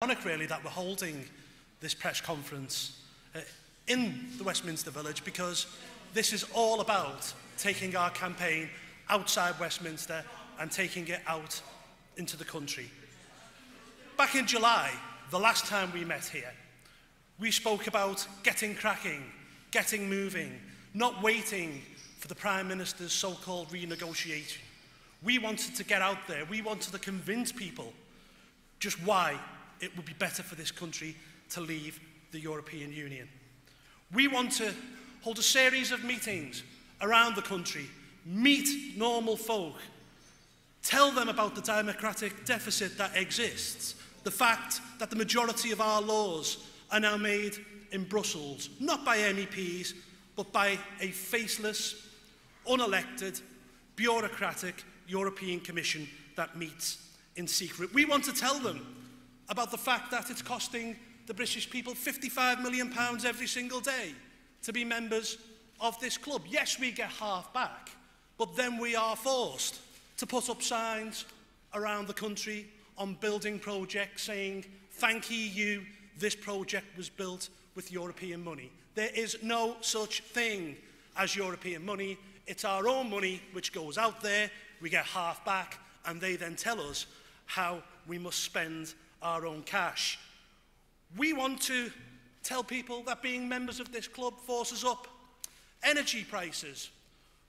ironic, really, that we're holding this press conference in the Westminster Village, because this is all about taking our campaign outside Westminster and taking it out into the country. Back in July, the last time we met here, we spoke about getting cracking, getting moving, not waiting for the Prime Minister's so-called renegotiation. We wanted to get out there. We wanted to convince people just why it would be better for this country to leave the European Union. We want to hold a series of meetings around the country, meet normal folk, tell them about the democratic deficit that exists, the fact that the majority of our laws are now made in Brussels, not by MEPs, but by a faceless, unelected, bureaucratic European Commission that meets in secret. We want to tell them about the fact that it's costing the British people £55 million every single day to be members of this club. Yes, we get half back, but then we are forced to put up signs around the country on building projects saying, "Thank EU, this project was built with European money." There is no such thing as European money. It's our own money which goes out there, we get half back, and they then tell us how we must spend our own cash. We want to tell people that being members of this club forces up energy prices,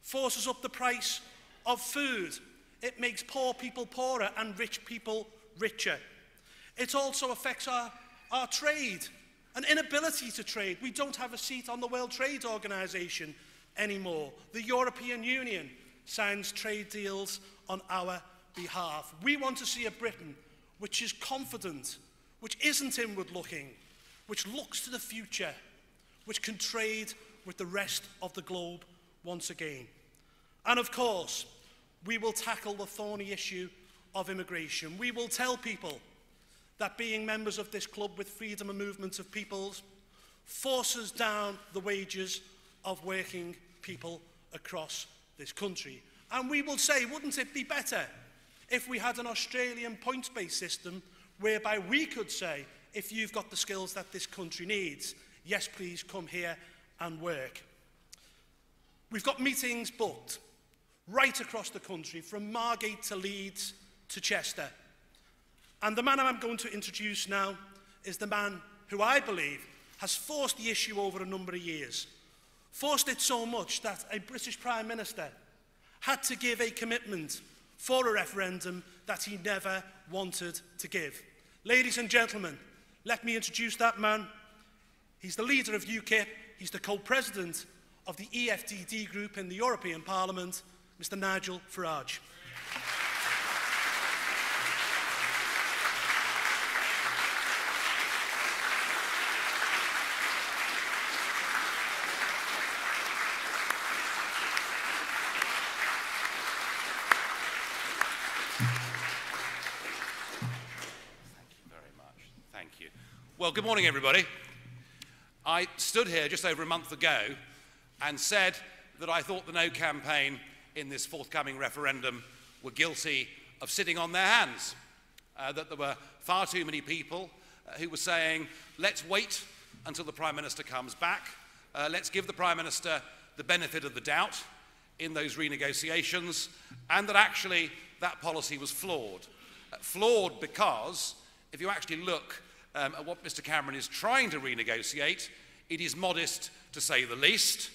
forces up the price of food. It makes poor people poorer and rich people richer. It also affects our trade, an inability to trade. We don't have a seat on the World Trade Organization anymore. The European Union signs trade deals on our behalf. We want to see a Britain which is confident, which isn't inward-looking, which looks to the future, which can trade with the rest of the globe once again. And of course, we will tackle the thorny issue of immigration. We will tell people that being members of this club with freedom of movement of peoples forces down the wages of working people across this country. And we will say, wouldn't it be better if we had an Australian points-based system whereby we could say, if you've got the skills that this country needs, yes, please come here and work. We've got meetings booked right across the country, from Margate to Leeds to Chester. And the man I'm going to introduce now is the man who I believe has forced the issue over a number of years. Forced it so much that a British Prime Minister had to give a commitment for a referendum that he never wanted to give. Ladies and gentlemen, let me introduce that man. He's the leader of UKIP. He's the co-president of the EFDD group in the European Parliament, Mr. Nigel Farage. Well, good morning, everybody. I stood here just over a month ago and said that I thought the No campaign in this forthcoming referendum were guilty of sitting on their hands, that there were far too many people who were saying, let's wait until the Prime Minister comes back, let's give the Prime Minister the benefit of the doubt in those renegotiations, and that actually that policy was flawed. Flawed because if you actually look at what Mr. Cameron is trying to renegotiate, it is modest to say the least,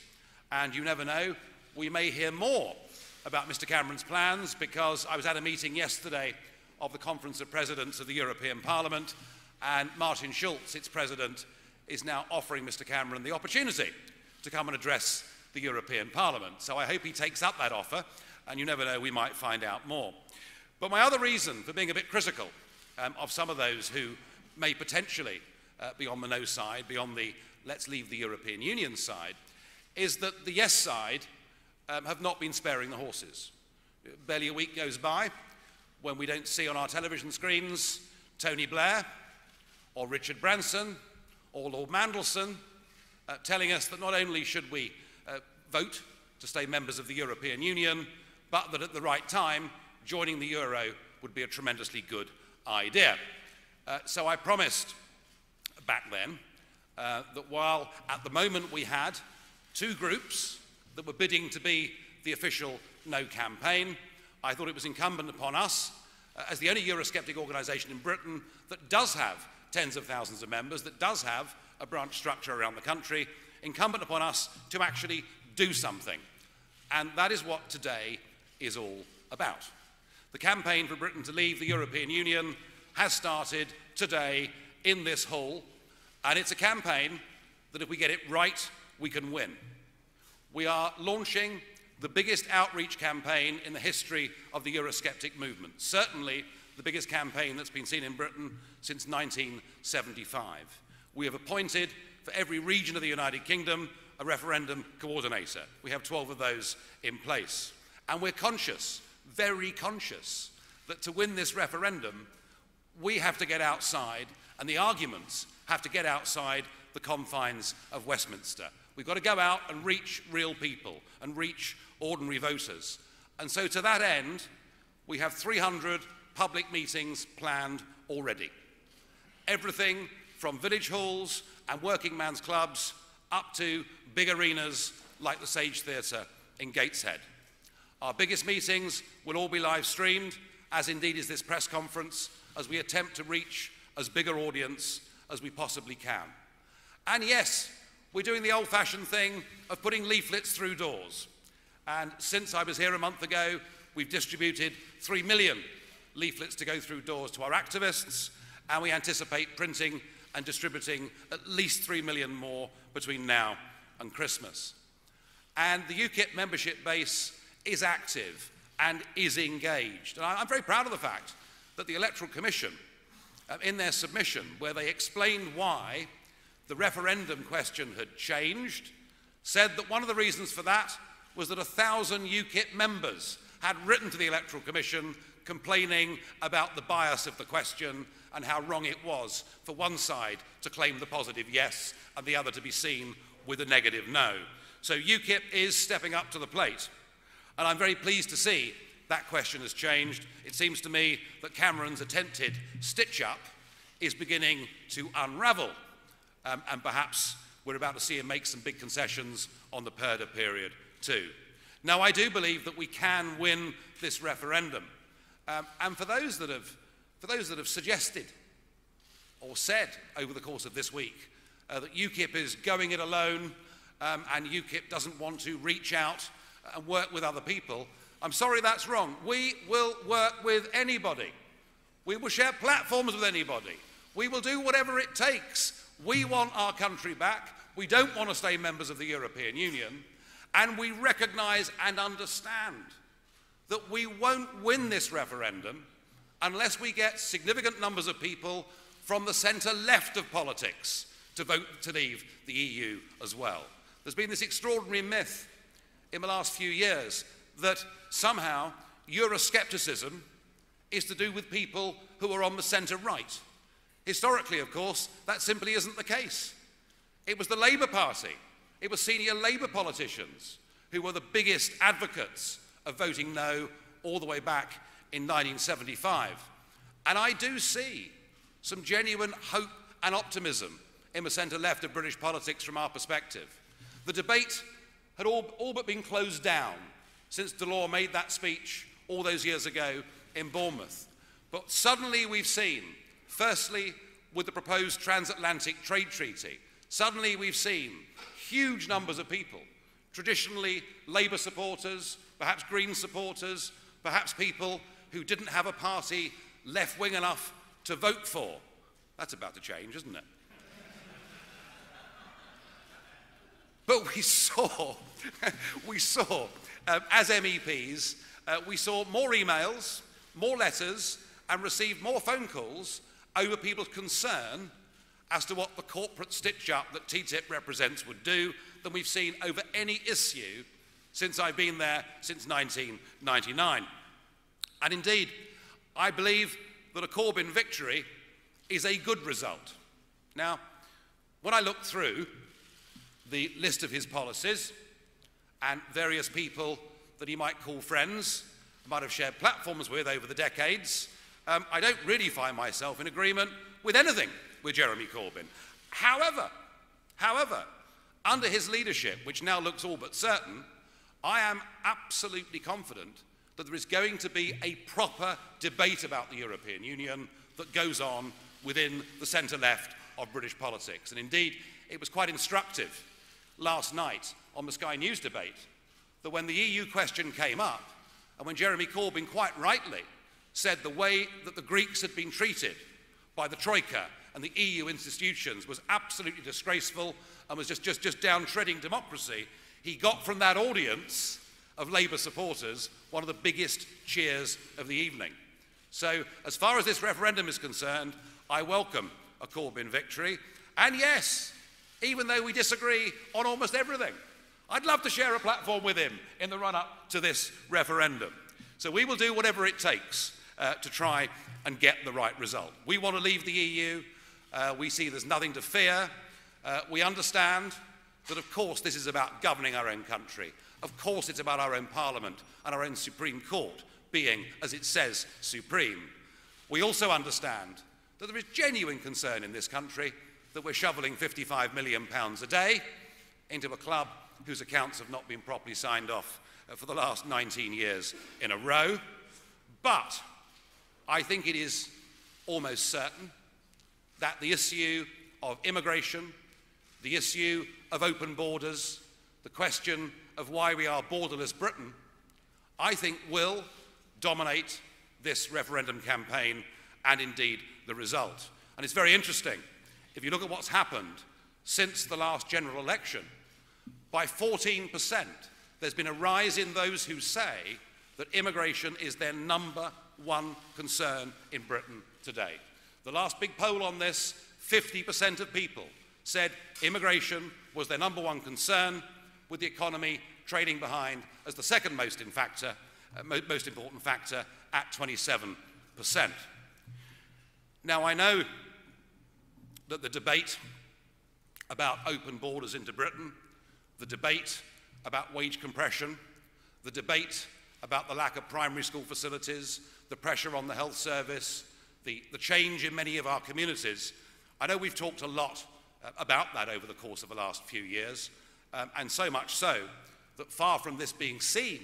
and you never know, we may hear more about Mr. Cameron's plans, because I was at a meeting yesterday of the Conference of Presidents of the European Parliament, and Martin Schulz, its president, is now offering Mr. Cameron the opportunity to come and address the European Parliament. So I hope he takes up that offer, and you never know, we might find out more. But my other reason for being a bit critical of some of those who may potentially be on the no side, be on the let's leave the European Union side, is that the yes side have not been sparing the horses. Barely a week goes by when we don't see on our television screens Tony Blair or Richard Branson or Lord Mandelson telling us that not only should we vote to stay members of the European Union, but that at the right time, joining the euro would be a tremendously good idea. So I promised back then that while at the moment we had two groups that were bidding to be the official No campaign, I thought it was incumbent upon us, as the only Eurosceptic organisation in Britain that does have tens of thousands of members, that does have a branch structure around the country, incumbent upon us to actually do something. And that is what today is all about. The campaign for Britain to leave the European Union has started today in this hall, and it's a campaign that if we get it right, we can win. We are launching the biggest outreach campaign in the history of the Eurosceptic movement, certainly the biggest campaign that's been seen in Britain since 1975. We have appointed, for every region of the United Kingdom, a referendum coordinator. We have 12 of those in place. And we're conscious, very conscious, that to win this referendum, we have to get outside, and the arguments have to get outside the confines of Westminster. We've got to go out and reach real people and reach ordinary voters. And so to that end, we have 300 public meetings planned already. Everything from village halls and working man's clubs up to big arenas like the Sage Theatre in Gateshead. Our biggest meetings will all be live streamed, as indeed is this press conference, as we attempt to reach as big an audience as we possibly can. And yes, we're doing the old-fashioned thing of putting leaflets through doors. And since I was here a month ago, we've distributed 3 million leaflets to go through doors to our activists, and we anticipate printing and distributing at least 3 million more between now and Christmas. And the UKIP membership base is active and is engaged. And I'm very proud of the fact that the Electoral Commission, in their submission, where they explained why the referendum question had changed, said that one of the reasons for that was that 1,000 UKIP members had written to the Electoral Commission complaining about the bias of the question and how wrong it was for one side to claim the positive yes and the other to be seen with a negative no. So UKIP is stepping up to the plate. And I'm very pleased to see that question has changed. It seems to me that Cameron's attempted stitch-up is beginning to unravel. And perhaps we're about to see him make some big concessions on the Purdah period too. Now, I do believe that we can win this referendum. And for those that have suggested or said over the course of this week that UKIP is going it alone and UKIP doesn't want to reach out and work with other people, I'm sorry, that's wrong. We will work with anybody. We will share platforms with anybody. We will do whatever it takes. We want our country back. We don't want to stay members of the European Union. And we recognise and understand that we won't win this referendum unless we get significant numbers of people from the centre-left of politics to vote to leave the EU as well. There's been this extraordinary myth in the last few years that somehow Euroscepticism is to do with people who are on the centre-right. Historically, of course, that simply isn't the case. It was the Labour Party, it was senior Labour politicians who were the biggest advocates of voting no all the way back in 1975. And I do see some genuine hope and optimism in the centre-left of British politics from our perspective. The debate had all but been closed down since Delors made that speech all those years ago in Bournemouth. But suddenly we've seen, firstly, with the proposed transatlantic trade treaty, suddenly we've seen huge numbers of people, traditionally Labour supporters, perhaps Green supporters, perhaps people who didn't have a party left-wing enough to vote for. That's about to change, isn't it? But we saw as MEPs, we saw more emails, more letters, and received more phone calls over people's concern as to what the corporate stitch-up that TTIP represents would do than we've seen over any issue since I've been there since 1999. And indeed, I believe that a Corbyn victory is a good result. Now, when I look through the list of his policies and various people that he might call friends, might have shared platforms with over the decades, I don't really find myself in agreement with anything with Jeremy Corbyn. However, under his leadership, which now looks all but certain, I am absolutely confident that there is going to be a proper debate about the European Union that goes on within the centre-left of British politics. And indeed, it was quite instructive last night on the Sky News debate that when the EU question came up, and when Jeremy Corbyn quite rightly said the way that the Greeks had been treated by the Troika and the EU institutions was absolutely disgraceful and was just down-treading democracy, he got from that audience of Labour supporters one of the biggest cheers of the evening. So, as far as this referendum is concerned, I welcome a Corbyn victory. And yes, even though we disagree on almost everything, I'd love to share a platform with him in the run-up to this referendum. So we will do whatever it takes to try and get the right result. We want to leave the EU. We see there's nothing to fear. We understand that, of course, this is about governing our own country. Of course, it's about our own Parliament and our own Supreme Court being, as it says, supreme. We also understand that there is genuine concern in this country that we're shoveling £55 million a day into a club whose accounts have not been properly signed off for the last 19 years in a row. But I think it is almost certain that the issue of immigration, the issue of open borders, the question of why we are borderless Britain, I think will dominate this referendum campaign and indeed the result. And it's very interesting, if you look at what's happened since the last general election, by 14%, there's been a rise in those who say that immigration is their number one concern in Britain today. The last big poll on this, 50% of people said immigration was their number one concern, with the economy trailing behind as the second most important factor at 27%. Now, I know that the debate about open borders into Britain, the debate about wage compression, the debate about the lack of primary school facilities, the pressure on the health service, the change in many of our communities, I know we've talked a lot about that over the course of the last few years, and so much so that far from this being seen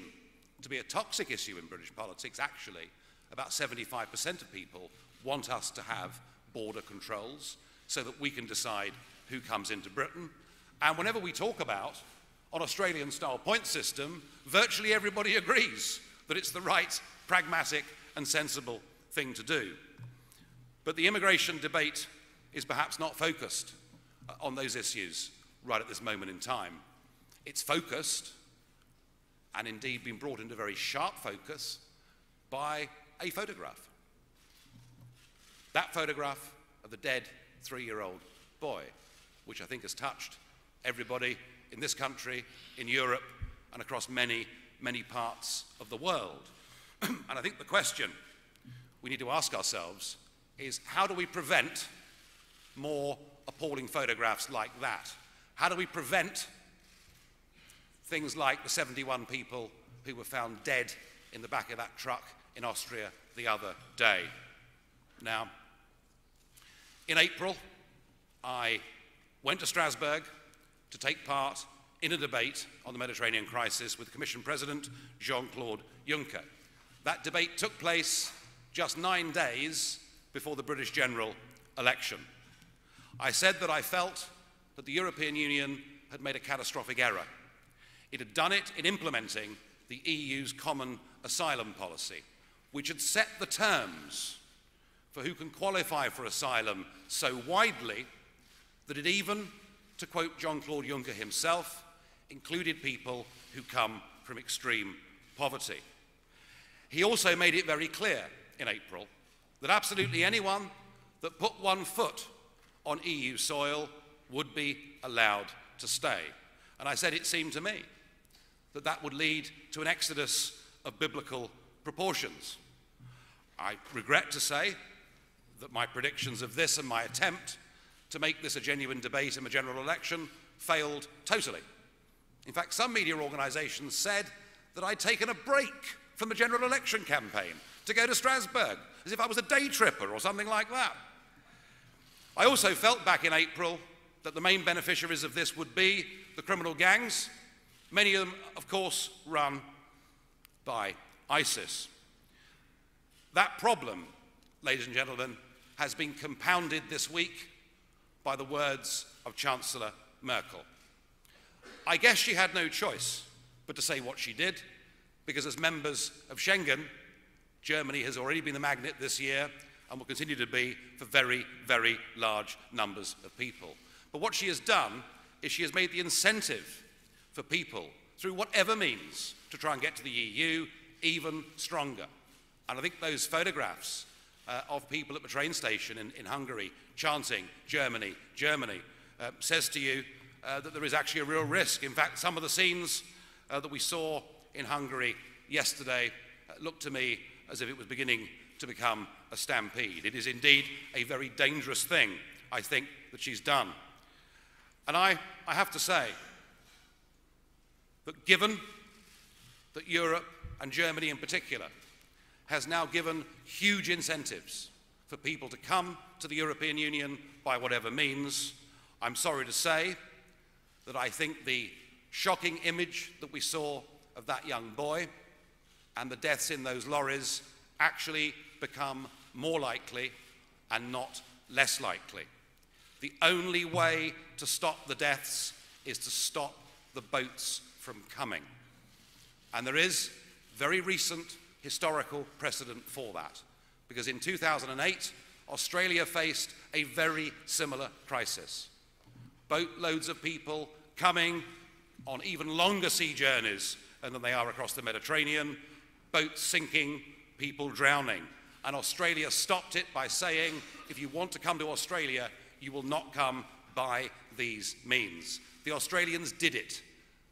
to be a toxic issue in British politics, actually, about 75% of people want us to have border controls so that we can decide who comes into Britain. And whenever we talk about an Australian-style point system, virtually everybody agrees that it's the right, pragmatic and sensible thing to do. But the immigration debate is perhaps not focused on those issues right at this moment in time. It's focused, and indeed been brought into very sharp focus, by a photograph. That photograph of the dead 3-year-old boy, which I think has touched everybody in this country, in Europe, and across many, many parts of the world. And I think the question we need to ask ourselves is, how do we prevent more appalling photographs like that? How do we prevent things like the 71 people who were found dead in the back of that truck in Austria the other day? Now, in April, I went to Strasbourg to take part in a debate on the Mediterranean crisis with Commission President Jean-Claude Juncker. That debate took place just 9 days before the British general election. I said that I felt that the European Union had made a catastrophic error. It had done it in implementing the EU's common asylum policy, which had set the terms for who can qualify for asylum so widely that it even, to quote Jean-Claude Juncker himself, included people who come from extreme poverty. He also made it very clear in April that absolutely anyone that put one foot on EU soil would be allowed to stay. And I said it seemed to me that that would lead to an exodus of biblical proportions. I regret to say that my predictions of this and my attempt to make this a genuine debate in the general election failed totally. In fact, some media organisations said that I'd taken a break from the general election campaign to go to Strasbourg, as if I was a day tripper or something like that. I also felt back in April that the main beneficiaries of this would be the criminal gangs, many of them, of course, run by ISIS. That problem, ladies and gentlemen, has been compounded this week by the words of Chancellor Merkel. I guess she had no choice but to say what she did, because as members of Schengen, Germany has already been the magnet this year and will continue to be for very, very large numbers of people. But what she has done is she has made the incentive for people, through whatever means, to try and get to the EU even stronger. And I think those photographs of people at the train station in Hungary chanting, "Germany, Germany," says to you that there is actually a real risk. In fact, some of the scenes that we saw in Hungary yesterday looked to me as if it was beginning to become a stampede. It is indeed a very dangerous thing, I think, that she's done. And I have to say that given that Europe, and Germany in particular, has now given huge incentives for people to come to the European Union by whatever means, I'm sorry to say that I think the shocking image that we saw of that young boy and the deaths in those lorries actually become more likely and not less likely. The only way to stop the deaths is to stop the boats from coming. And there is very recent historical precedent for that, because in 2008, Australia faced a very similar crisis. Boatloads of people coming on even longer sea journeys than they are across the Mediterranean, boats sinking, people drowning. And Australia stopped it by saying, if you want to come to Australia, you will not come by these means. The Australians did it.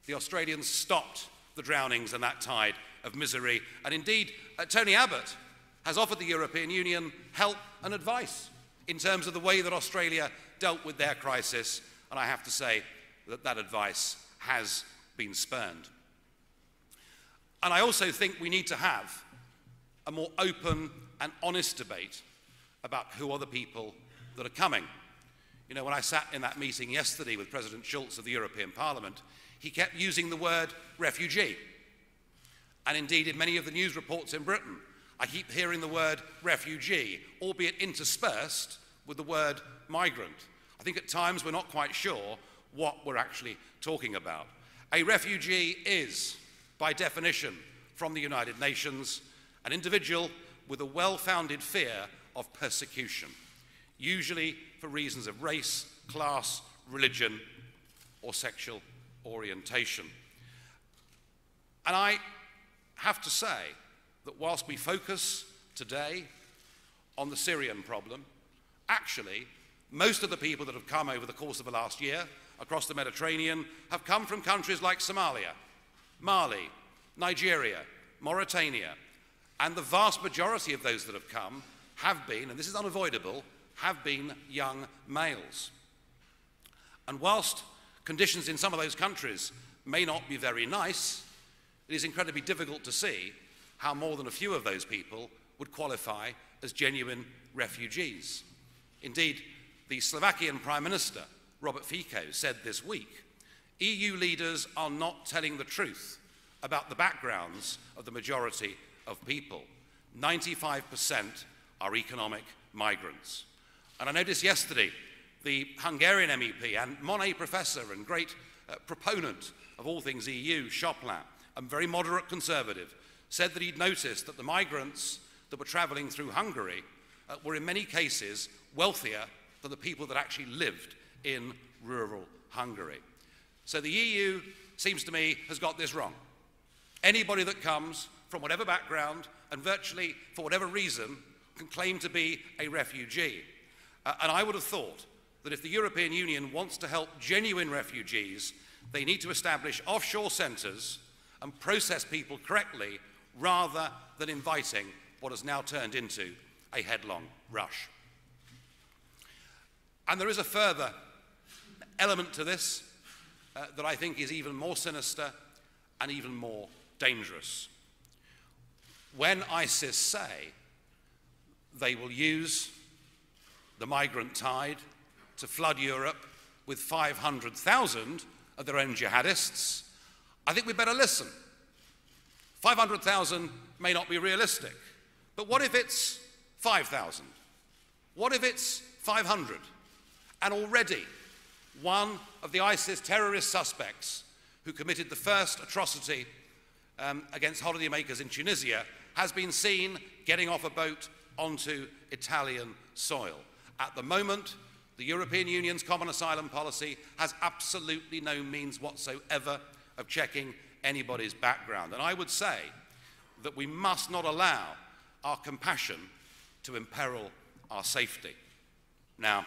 The Australians stopped the drownings and that tide of misery. And indeed, Tony Abbott has offered the European Union help and advice in terms of the way that Australia dealt with their crisis. And I have to say that that advice has been spurned. And I also think we need to have a more open and honest debate about who are the people that are coming. You know, when I sat in that meeting yesterday with President Schulz of the European Parliament, he kept using the word refugee. And indeed, in many of the news reports in Britain, I keep hearing the word refugee, albeit interspersed with the word migrant. I think at times we're not quite sure what we're actually talking about. A refugee is, by definition, from the United Nations, an individual with a well-founded fear of persecution, usually for reasons of race, class, religion, or sexual orientation. And I have to say that whilst we focus today on the Syrian problem, actually, most of the people that have come over the course of the last year across the Mediterranean have come from countries like Somalia, Mali, Nigeria, Mauritania, and the vast majority of those that have come have been, and this is unavoidable, have been young males. And whilst conditions in some of those countries may not be very nice, it is incredibly difficult to see how more than a few of those people would qualify as genuine refugees. Indeed, the Slovakian Prime Minister, Robert Fico, said this week, EU leaders are not telling the truth about the backgrounds of the majority of people. 95% are economic migrants. And I noticed yesterday the Hungarian MEP and Monet professor and great proponent of all things EU, Chopin, a very moderate conservative, said that he'd noticed that the migrants that were travelling through Hungary were in many cases wealthier than the people that actually lived in rural Hungary. So the EU, seems to me, has got this wrong. Anybody that comes from whatever background and virtually for whatever reason can claim to be a refugee. And I would have thought that if the European Union wants to help genuine refugees, they need to establish offshore centres and process people correctly rather than inviting what has now turned into a headlong rush. And there is a further element to this that I think is even more sinister and even more dangerous. when ISIS say they will use the migrant tide to flood Europe with 500,000 of their own jihadists, I think we better listen. 500,000 may not be realistic, but what if it's 5,000? What if it's 500? And already one of the ISIS terrorist suspects who committed the first atrocity against holidaymakers in Tunisia has been seen getting off a boat onto Italian soil. At the moment, the European Union's common asylum policy has absolutely no means whatsoever of checking anybody's background. And I would say that we must not allow our compassion to imperil our safety. Now,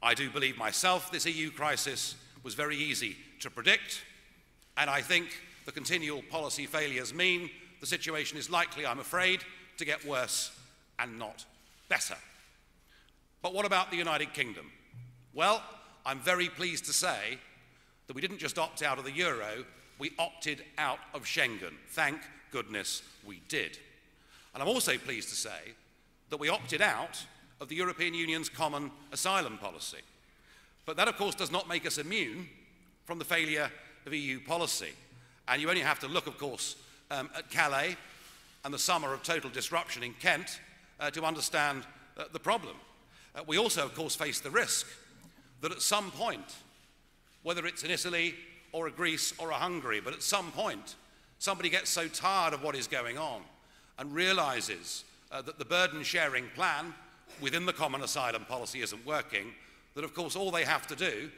I do believe myself this EU crisis was very easy to predict, and I think the continual policy failures mean the situation is likely, I'm afraid, to get worse and not better. But what about the United Kingdom? Well, I'm very pleased to say that we didn't just opt out of the euro, we opted out of Schengen. Thank goodness we did. And I'm also pleased to say that we opted out of the European Union's common asylum policy. But that, of course, does not make us immune from the failure of EU policy. And you only have to look, of course, at Calais and the summer of total disruption in Kent to understand the problem. We also, of course, face the risk that at some point, whether it's in Italy or a Greece or a Hungary, but at some point, somebody gets so tired of what is going on and realizes that the burden-sharing plan within the common asylum policy isn't working, that, of course, all they have to do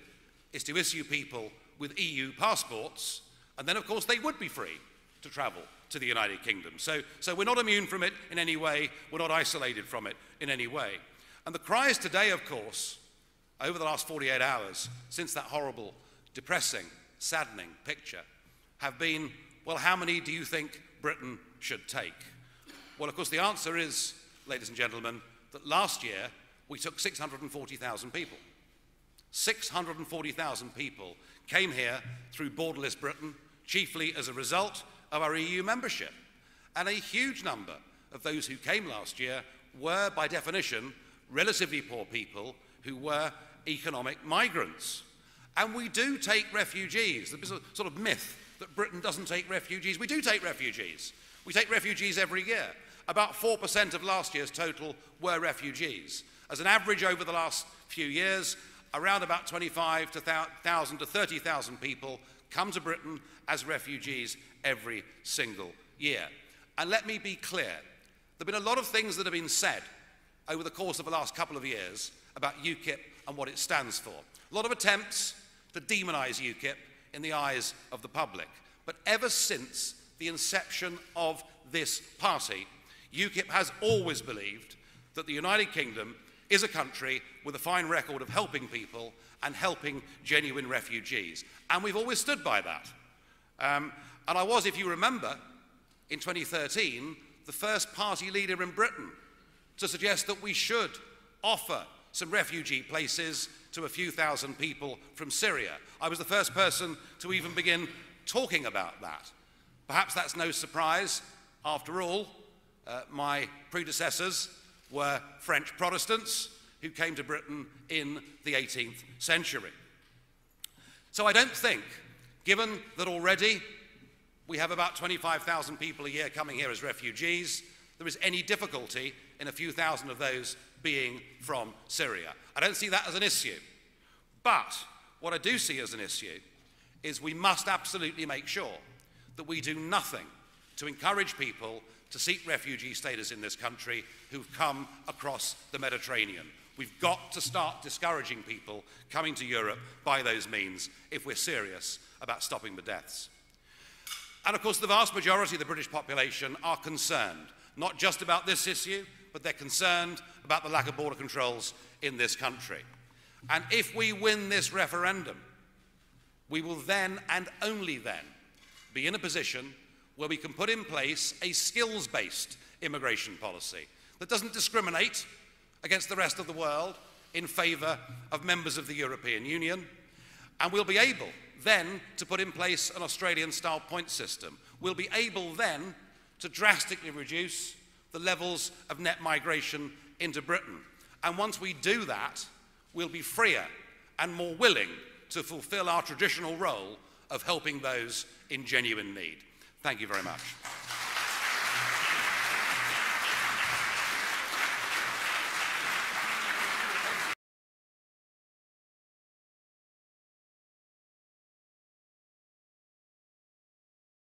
is to issue people with EU passports, and then, of course, they would be free to travel to the United Kingdom. So we're not immune from it in any way. We're not isolated from it in any way. And the cries today, of course, over the last 48 hours, since that horrible, depressing, saddening picture, have been, well, how many do you think Britain should take? Well, of course, the answer is, ladies and gentlemen, that last year we took 640,000 people. 640,000 people came here through borderless Britain, chiefly as a result of our EU membership. And a huge number of those who came last year were, by definition, relatively poor people who were economic migrants. And we do take refugees. There's a sort of myth that Britain doesn't take refugees. We do take refugees. We take refugees every year. About 4% of last year's total were refugees. As an average over the last few years, around about 25,000 to 30,000 people come to Britain as refugees every single year. And let me be clear, there have been a lot of things that have been said over the course of the last couple of years about UKIP and what it stands for. A lot of attempts to demonize UKIP in the eyes of the public. But ever since the inception of this party, UKIP has always believed that the United Kingdom is a country with a fine record of helping people and helping genuine refugees. And we've always stood by that. And I was, if you remember, in 2013, the first party leader in Britain to suggest that we should offer some refugee places to a few thousand people from Syria. I was the first person to even begin talking about that. Perhaps that's no surprise. After all, my predecessors were French Protestants who came to Britain in the 18th century. So I don't think, given that already we have about 25,000 people a year coming here as refugees, there is any difficulty in a few thousand of those being from Syria. I don't see that as an issue. But what I do see as an issue is we must absolutely make sure that we do nothing to encourage people to seek refugee status in this country who've come across the Mediterranean. We've got to start discouraging people coming to Europe by those means if we're serious about stopping the deaths. And of course, the vast majority of the British population are concerned, not just about this issue, but they're concerned about the lack of border controls in this country. And if we win this referendum, we will then and only then be in a position where we can put in place a skills-based immigration policy that doesn't discriminate against the rest of the world in favour of members of the European Union. And we'll be able then to put in place an Australian-style point system. We'll be able then to drastically reduce the levels of net migration into Britain. And once we do that, we'll be freer and more willing to fulfil our traditional role of helping those in genuine need. Thank you very much.